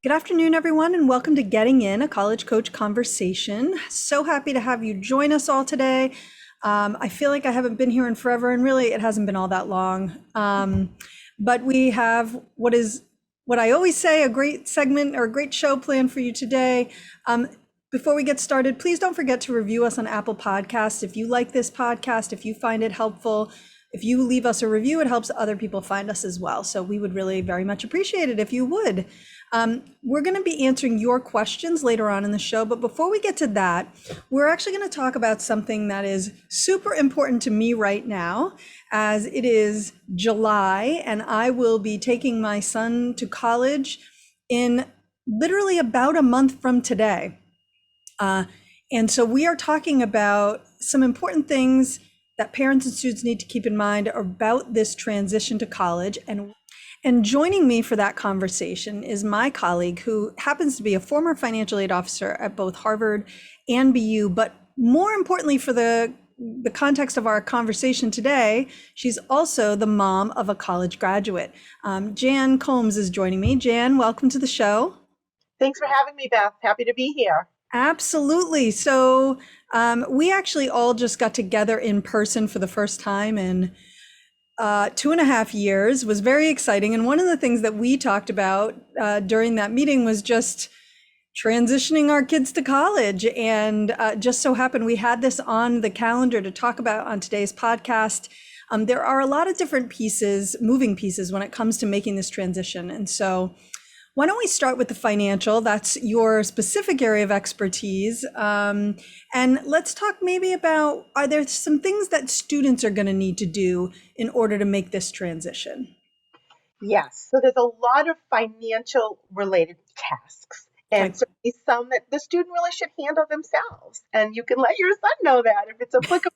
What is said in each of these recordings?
Good afternoon, everyone, and welcome to Getting In, a College Coach Conversation. So happy to have you join us all today. I feel like I haven't been here in forever, and really it hasn't been all that long. But we have what I always say, a great segment or a great show planned for you today. Before we get started, please don't forget to review us on Apple Podcasts. If you like this podcast, if you find it helpful, if you leave us a review, it helps other people find us as well. So we would really very much appreciate it if you would. We're going to be answering your questions later on in the show, but before we get to that, we're actually going to talk about something that is super important to me right now, as it is July, and I will be taking my son to college in literally about a month from today. And so we are talking about some important things that parents and students need to keep in mind about this transition to college. And joining me for that conversation is my colleague, who happens to be a former financial aid officer at both Harvard and BU, but more importantly for the context of our conversation today, she's also the mom of a college graduate. Jan Combs is joining me. Jan, welcome to the show. Thanks for having me, Beth. Happy to be here. Absolutely. So we actually all just got together in person for the first time in 2.5 years. Was very exciting. And one of the things that we talked about during that meeting was just transitioning our kids to college. And just so happened we had this on the calendar to talk about on today's podcast. There are a lot of different pieces, moving pieces, when it comes to making this transition. And so why don't we start with the financial? That's your specific area of expertise. And let's talk maybe about, are there some things that students are going to need to do in order to make this transition? Yes. So there's a lot of financial related tasks, and Okay. certainly some that the student really should handle themselves. And you can let your son know that if it's applicable.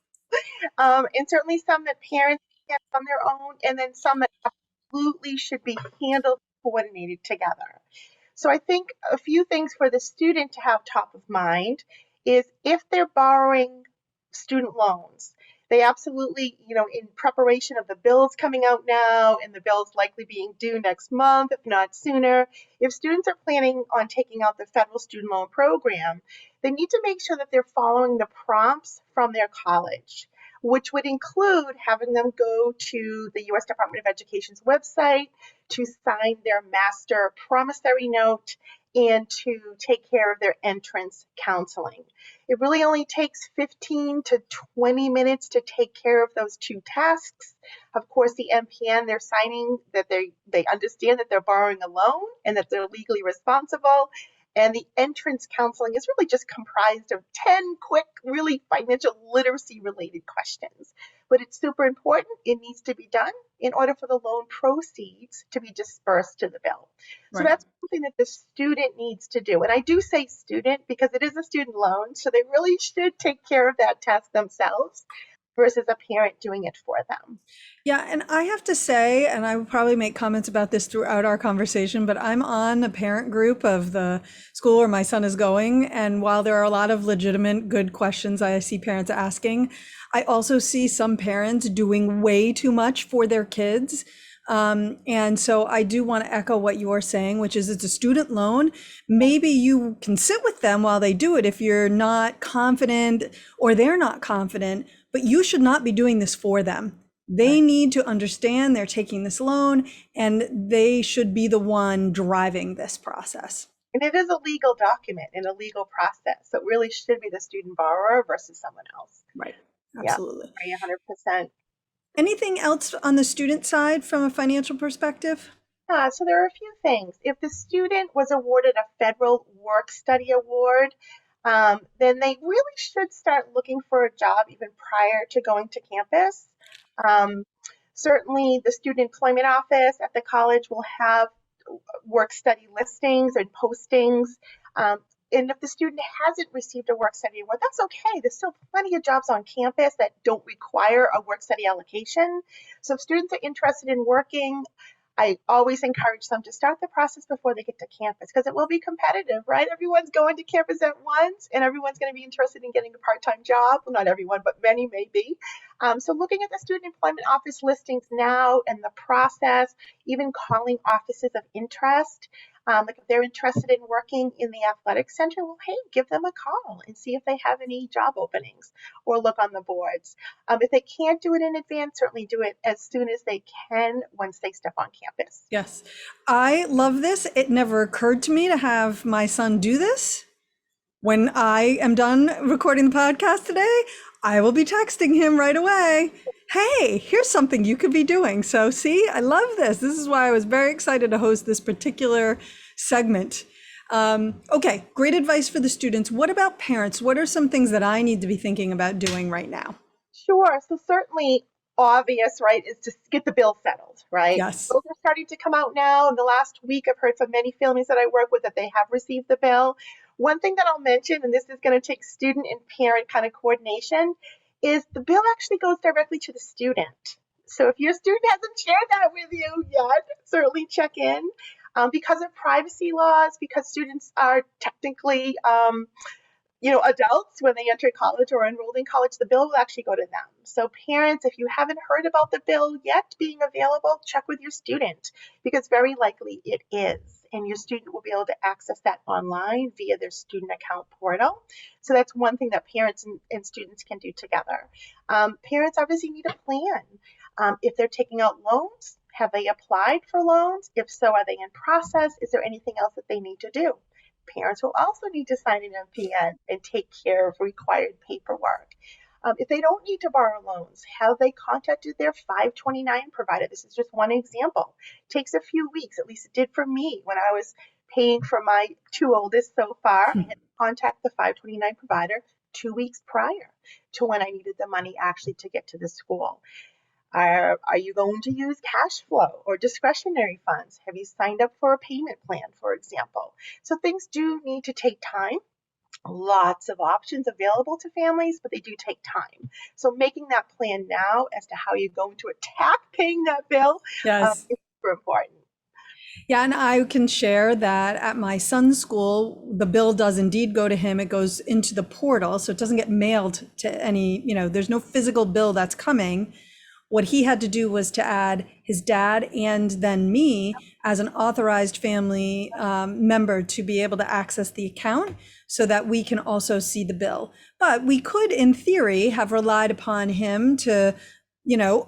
And certainly some that parents can on their own, and then some that absolutely should be handled, coordinated together. So I think a few things for the student to have top of mind is if they're borrowing student loans, they absolutely, in preparation of the bills coming out now and the bills likely being due next month, if not sooner, if students are planning on taking out the federal student loan program, they need to make sure that they're following the prompts from their college, which would include having them go to the U.S. Department of Education's website to sign their master promissory note and to take care of their entrance counseling. It really only takes 15 to 20 minutes to take care of those two tasks. Of course, the MPN, they're signing that they understand that they're borrowing a loan and that they're legally responsible. And the entrance counseling is really just comprised of 10 quick, really financial literacy related questions. But it's super important. It needs to be done in order for the loan proceeds to be dispersed to the bill. So Right. that's something that the student needs to do. And I do say student because it is a student loan. So they really should take care of that task themselves versus a parent doing it for them. Yeah, and I have to say, and I will probably make comments about this throughout our conversation, but I'm on a parent group of the school where my son is going. And while there are a lot of legitimate, good questions I see parents asking, I also see some parents doing way too much for their kids. And so I do want to echo what you're saying, which is it's a student loan. Maybe you can sit with them while they do it if you're not confident or they're not confident, but you should not be doing this for them. They need to understand they're taking this loan and they should be the one driving this process. And it is a legal document and a legal process. So it really should be the student borrower versus someone else. Right. Yeah, Absolutely. 100%. Anything else on the student side from a financial perspective? So there are a few things. If the student was awarded a federal work study award, then they really should start looking for a job even prior to going to campus. Um, Certainly, the student employment office at the college will have work study listings and postings. Um, and if the student hasn't received a work study award, that's okay. There's still plenty of jobs on campus that don't require a work study allocation. So if students are interested in working, I always encourage them to start the process before they get to campus because it will be competitive, right? Everyone's going to campus at once and everyone's going to be interested in getting a part-time job. Well, not everyone, but many may be. So looking at the student employment office listings now and the process, even calling offices of interest, Like if they're interested in working in the athletic center, well, hey, give them a call and see if they have any job openings or look on the boards. If they can't do it in advance, certainly do it as soon as they can once they step on campus. Yes. I love this. It never occurred to me to have my son do this. When I am done recording the podcast today, I will be texting him right away. Hey, here's something you could be doing. So, see, I love this. This is why I was very excited to host this particular segment. Okay, great advice for the students. What about parents? What are some things that I need to be thinking about doing right now? Sure. So certainly obvious, right, is to get the bill settled, right? Yes. Bills are starting to come out now. In the last week, I've heard from many families that I work with that they have received the bill. One thing that I'll mention, and this is going to take student and parent kind of coordination, is the bill actually goes directly to the student. So if your student hasn't shared that with you yet, certainly check in. Because of privacy laws, because students are technically adults when they enter college or enrolled in college, the bill will actually go to them. So parents, if you haven't heard about the bill yet being available, check with your student because very likely it is. And your student will be able to access that online via their student account portal. So that's one thing that parents and students can do together. Parents obviously need a plan. If they're taking out loans, have they applied for loans? If so, are they in process? Is there anything else that they need to do? Parents will also need to sign an MPN and take care of required paperwork. If they don't need to borrow loans, have they contacted their 529 provider? This is just one example. It takes a few weeks, at least it did for me when I was paying for my two oldest so far. I had to contact the 529 provider 2 weeks prior to when I needed the money actually to get to the school. Are you going to use cash flow or discretionary funds? Have you signed up for a payment plan, for example? So things do need to take time. Lots of options available to families, but they do take time. So making that plan now as to how you're going to attack paying that bill Yes. is super important. Yeah, and I can share that at my son's school, the bill does indeed go to him. It goes into the portal, so it doesn't get mailed to any, there's no physical bill that's coming. What he had to do was to add his dad and then me as an authorized family member to be able to access the account so that we can also see the bill. But we could, in theory, have relied upon him to,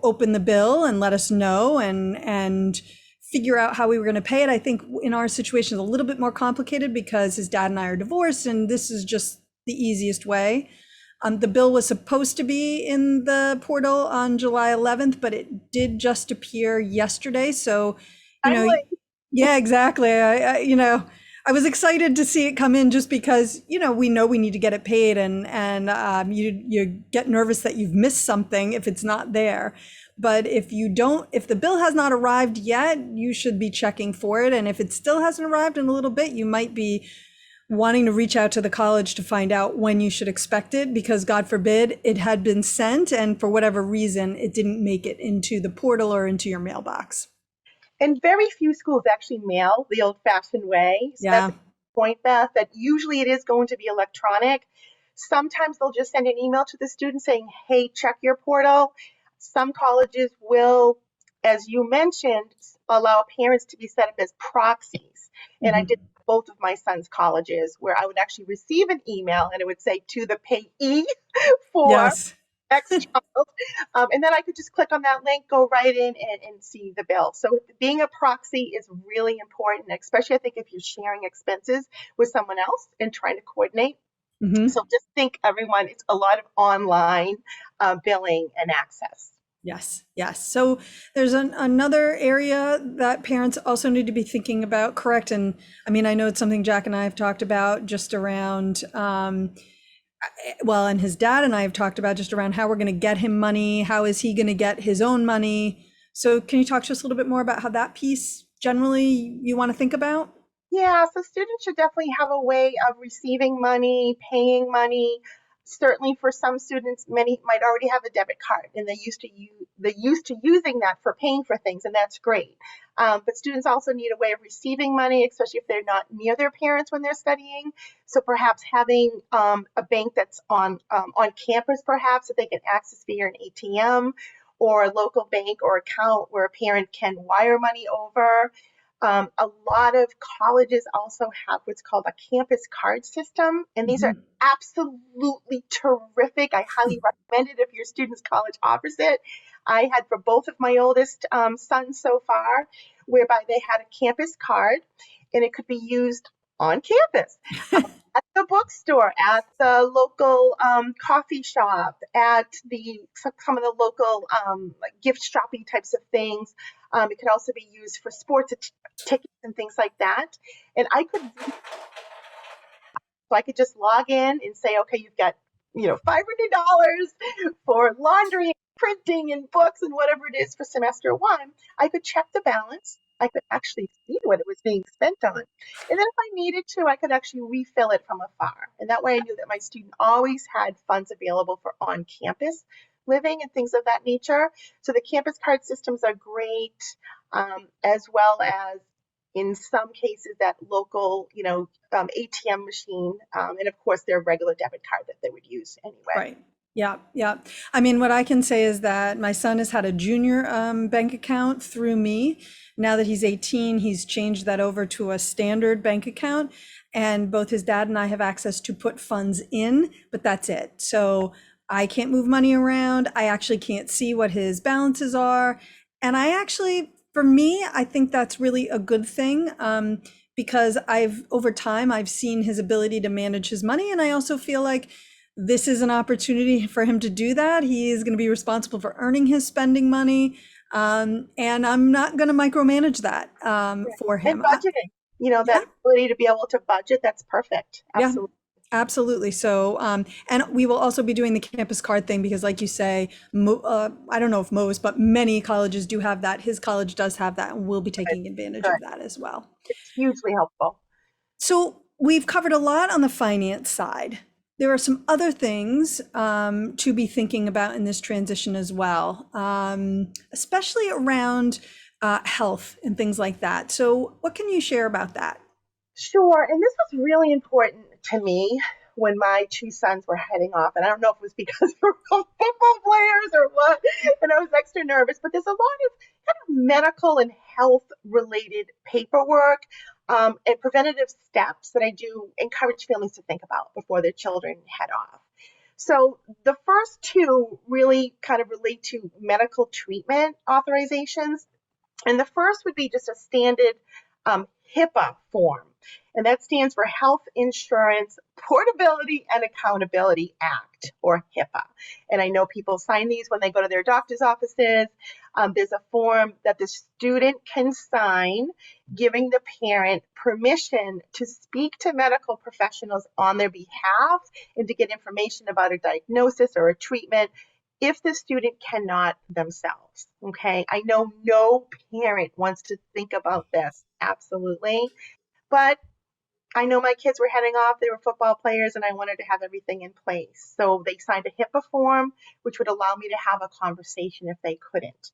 open the bill and let us know and figure out how we were going to pay it. I think in our situation, it's a little bit more complicated because his dad and I are divorced, and this is just the easiest way. The bill was supposed to be in the portal on July 11th, but it did just appear yesterday. So, you know, Timely. yeah, exactly. I was excited to see it come in just because, we know we need to get it paid, and you get nervous that you've missed something if it's not there. But if the bill has not arrived yet, you should be checking for it. And if it still hasn't arrived in a little bit, you might be wanting to reach out to the college to find out when you should expect it, because God forbid it had been sent and for whatever reason it didn't make it into the portal or into your mailbox. And very few schools actually mail the old fashioned way. So that's Yeah. a point, Beth, that usually it is going to be electronic. Sometimes they'll just send an email to the student saying, hey, check your portal. Some colleges will, as you mentioned, allow parents to be set up as proxies. And I did Mhm. both of my son's colleges where I would actually receive an email and it would say to the payee for Yes. X child. And then I could just click on that link, go right in and see the bill. So being a proxy is really important, especially I think if you're sharing expenses with someone else and trying to coordinate. Hmm. So just think everyone, it's a lot of online billing and access. Yes. Yes. So there's another area that parents also need to be thinking about, correct? And I mean, I know it's something Jack and I have talked about just around, and his dad and I have talked about just around how we're going to get him money. How is he going to get his own money? So can you talk to us a little bit more about how that piece generally you want to think about? Yeah, so students should definitely have a way of receiving money, paying money. Certainly for some students, many might already have a debit card and they're used to using that for paying for things, and that's great. But students also need a way of receiving money, especially if they're not near their parents when they're studying. So perhaps having a bank that's on campus, perhaps that they can access via an ATM or a local bank or account where a parent can wire money over. A lot of colleges also have what's called a campus card system, and these are Mhm. absolutely terrific. I highly recommend it if your student's college offers it. I had for both of my oldest sons so far, whereby they had a campus card, and it could be used on campus, at the bookstore, at the local coffee shop, at the some of the local like gift shopping types of things. It could also be used for sports tickets and things like that. And I could just log in and say, okay, you've got, $500 for laundry and printing and books and whatever it is for semester one. I could check the balance. I could actually see what it was being spent on. And then if I needed to, I could actually refill it from afar. And that way I knew that my student always had funds available for on campus living and things of that nature. So the campus card systems are great, as well as in some cases that local, ATM machine, and of course their regular debit card that they would use anyway. Right. Yeah, yeah. I mean, what I can say is that my son has had a junior bank account through me. Now that he's 18, he's changed that over to a standard bank account, and both his dad and I have access to put funds in, but that's it. So I can't move money around. I actually can't see what his balances are. And I actually, for me, I think that's really a good thing. Because over time, I've seen his ability to manage his money. And I also feel like this is an opportunity for him to do that. He is going to be responsible for earning his spending money. And I'm not going to micromanage that Yeah. for And him. budgeting, Yeah, that ability to be able to budget, that's perfect. yeah, Absolutely. absolutely. So, and we will also be doing the campus card thing because, like you say, I don't know if most, but many colleges do have that. His college does have that, and we'll be Good. taking advantage Good. of that as well. It's hugely helpful. So we've covered a lot on the finance side. There are some other things to be thinking about in this transition as well, especially around health and things like that. So, what can you share about that? Sure. And this was really important to me when my two sons were heading off. And I don't know if it was because they were both football players or what, and I was extra nervous, but there's a lot of kind of medical and health related paperwork, and preventative steps that I do encourage families to think about before their children head off. So the first two really kind of relate to medical treatment authorizations. And the first would be just a standard HIPAA form, and that stands for Health Insurance Portability and Accountability Act, or HIPAA. And I know people sign these when they go to their doctor's offices. There's a form that the student can sign giving the parent permission to speak to medical professionals on their behalf and to get information about a diagnosis or a treatment if the student cannot themselves. Okay. I know no parent wants to think about this. Absolutely. But I know my kids were heading off. They were football players, and I wanted to have everything in place. So they signed a HIPAA form, which would allow me to have a conversation if they couldn't.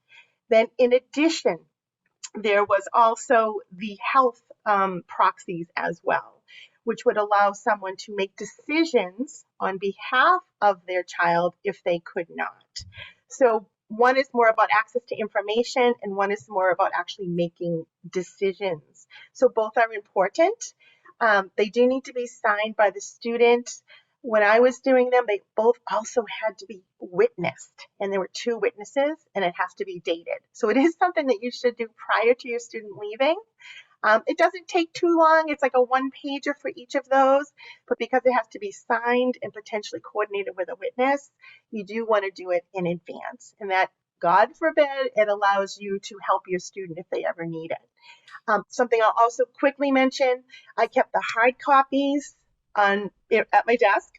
Then, in addition, there was also the health proxies as well, which would allow someone to make decisions on behalf of their child if they could not. So one is more about access to information, and one is more about actually making decisions. So both are important. They do need to be signed by the student. When I was doing them, they both also had to be witnessed, and there were two witnesses, and it has to be dated. So it is something that you should do prior to your student leaving. It doesn't take too long. It's like a one pager for each of those, but because it has to be signed and potentially coordinated with a witness, you do want to do it in advance. And that, God forbid, it allows you to help your student if they ever need it. Something I'll also quickly mention, I kept the hard copies at my desk.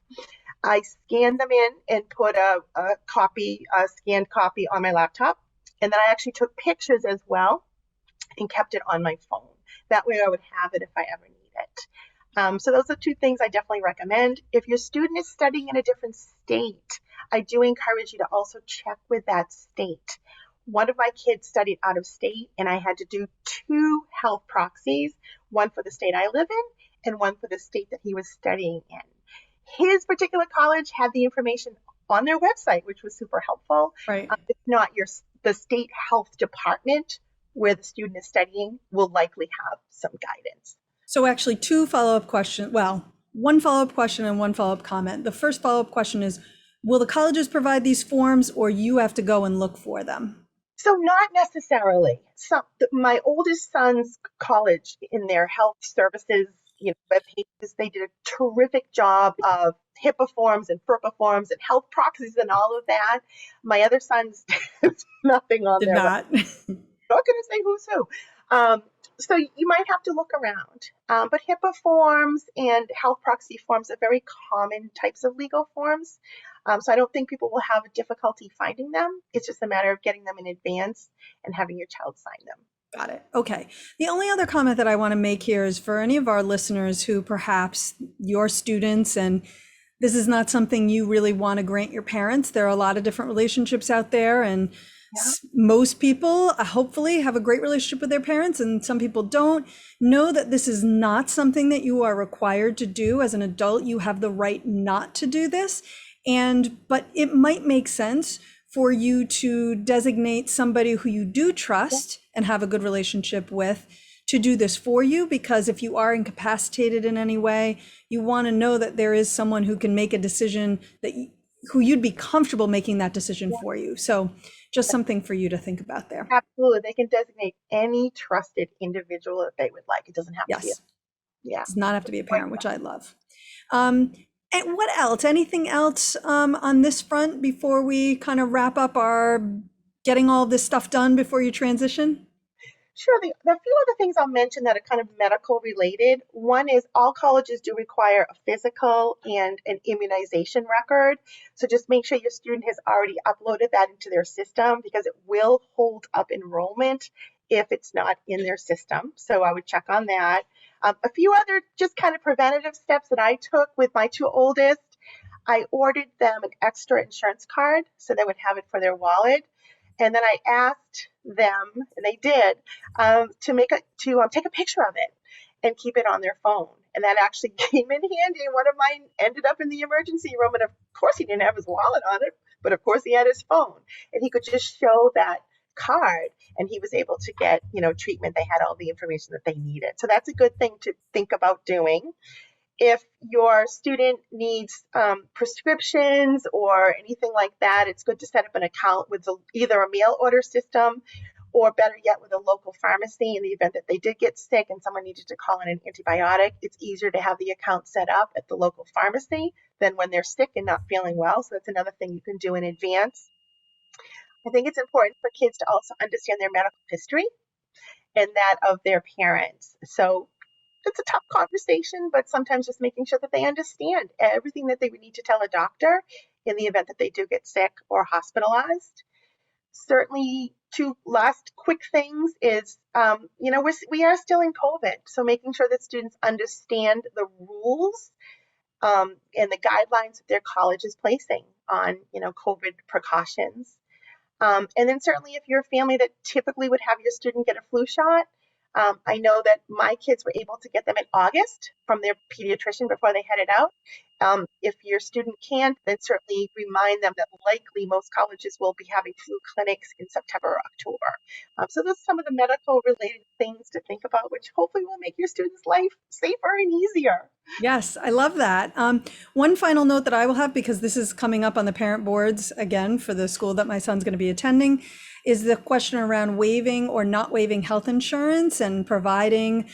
I scanned them in and put a scanned copy on my laptop. And then I actually took pictures as well and kept it on my phone. That way I would have it if I ever need it. So those are two things I definitely recommend. If your student is studying in a different state, I do encourage you to also check with that state. One of my kids studied out of state, and I had to do two health proxies, one for the state I live in and one for the state that he was studying in. His particular college had the information on their website, which was super helpful. Right. It's not the state health department where the student is studying will likely have some guidance. So actually two follow-up questions, well, one follow-up question and one follow-up comment. The first follow-up question is, will the colleges provide these forms or you have to go and look for them? So not necessarily. My oldest son's college in their health services, web pages, they did a terrific job of HIPAA forms and FERPA forms and health proxies and all of that. My other son's nothing on Did their web. not. Not going to say who's who. Um, so you might have to look around. But HIPAA forms and health proxy forms are very common types of legal forms. So I don't think people will have a difficulty finding them. It's just a matter of getting them in advance and having your child sign them. Got it. Okay. The only other comment that I want to make here is for any of our listeners who perhaps your students, and this is not something you really want to grant your parents. There are a lot of different relationships out there, and Yeah. most people hopefully have a great relationship with their parents, and some people don't. Know that this is not something that you are required to do as an adult. You have the right not to do this. But it might make sense for you to designate somebody who you do trust and have a good relationship with to do this for you, because if you are incapacitated in any way, you want to know that there is someone who can make a decision who you'd be comfortable making that decision for you. So just something for you to think about there. Absolutely. They can designate any trusted individual that they would like. It doesn't have to be Yes. yeah. Does not have to be a parent, which I love. And what else? Anything else on this front before we kind of wrap up our getting all this stuff done before you transition? Sure. The few other things I'll mention that are kind of medical related. One is all colleges do require a physical and an immunization record. So just make sure your student has already uploaded that into their system, because it will hold up enrollment if it's not in their system. So I would check on that. A few other just kind of preventative steps that I took with my two oldest. I ordered them an extra insurance card so they would have it for their wallet. And then I asked them, and they did, to take a picture of it and keep it on their phone. And that actually came in handy. One of mine ended up in the emergency room, and of course he didn't have his wallet on it, but of course he had his phone, and he could just show that card, and he was able to get treatment. They had all the information that they needed. So that's a good thing to think about doing. If your student needs prescriptions or anything like that, it's good to set up an account with either a mail order system, or better yet, with a local pharmacy. In the event that they did get sick and someone needed to call in an antibiotic, it's easier to have the account set up at the local pharmacy than when they're sick and not feeling well. So that's another thing you can do in advance. I think it's important for kids to also understand their medical history and that of their parents. So it's a tough conversation, but sometimes just making sure that they understand everything that they would need to tell a doctor in the event that they do get sick or hospitalized. Certainly, two last quick things is, we are still in COVID, so making sure that students understand the rules and the guidelines that their college is placing on, COVID precautions. And then certainly if you're a family that typically would have your student get a flu shot, I know that my kids were able to get them in August from their pediatrician before they headed out. If your student can't, then certainly remind them that likely most colleges will be having flu clinics in September or October. So those are some of the medical related things to think about, which hopefully will make your students' life safer and easier. Yes, I love that. One final note that I will have, because this is coming up on the parent boards again for the school that my son's going to be attending, is the question around waiving or not waiving health insurance and providing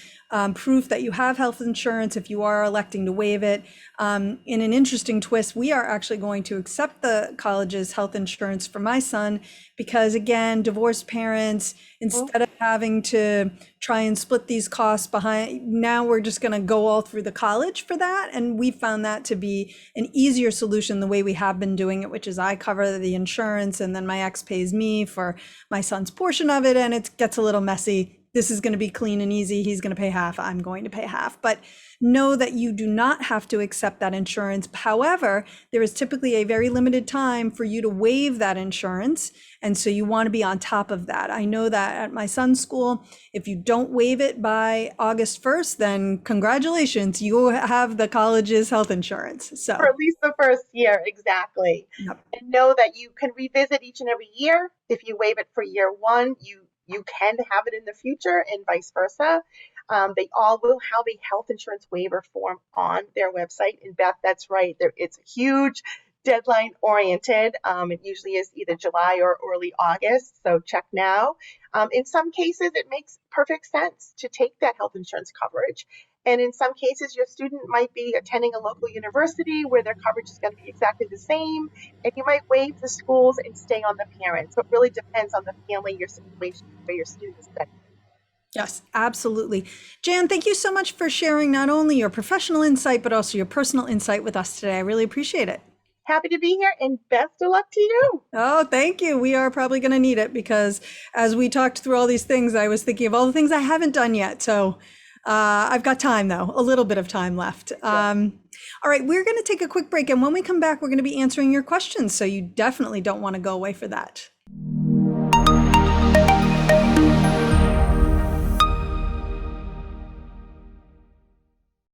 proof that you have health insurance if you are electing to waive it. In an interesting twist, we are actually going to accept the college's health insurance for my son because, again, divorced parents, instead of having to try and split these costs behind, now we're just going to go all through the college for that. And we found that to be an easier solution the way we have been doing it, which is I cover the insurance and then my ex pays me for my son's portion of it, and it gets a little messy. This is going to be clean and easy. He's going to pay half. I'm going to pay half. But know that you do not have to accept that insurance. However, there is typically a very limited time for you to waive that insurance. And so you want to be on top of that. I know that at my son's school, if you don't waive it by August 1st, then congratulations, you have the college's health insurance. So for at least the first year, exactly. yep. And know that you can revisit each and every year. If you waive it for year one, you you can have it in the future and vice versa. They all will have a health insurance waiver form on their website. And Beth, that's right. It's huge deadline oriented. It usually is either July or early August. So check now. In some cases, it makes perfect sense to take that health insurance coverage. And in some cases, your student might be attending a local university where their coverage is going to be exactly the same. And you might waive the schools and stay on the parent. So it really depends on the family, your situation, where your student is studying. Yes, absolutely. Jan, thank you so much for sharing not only your professional insight, but also your personal insight with us today. I really appreciate it. Happy to be here and best of luck to you. Oh, thank you. We are probably going to need it because as we talked through all these things, I was thinking of all the things I haven't done yet. So I've got time, though, a little bit of time left. All right, we're going to take a quick break. And when we come back, we're going to be answering your questions. So you definitely don't want to go away for that.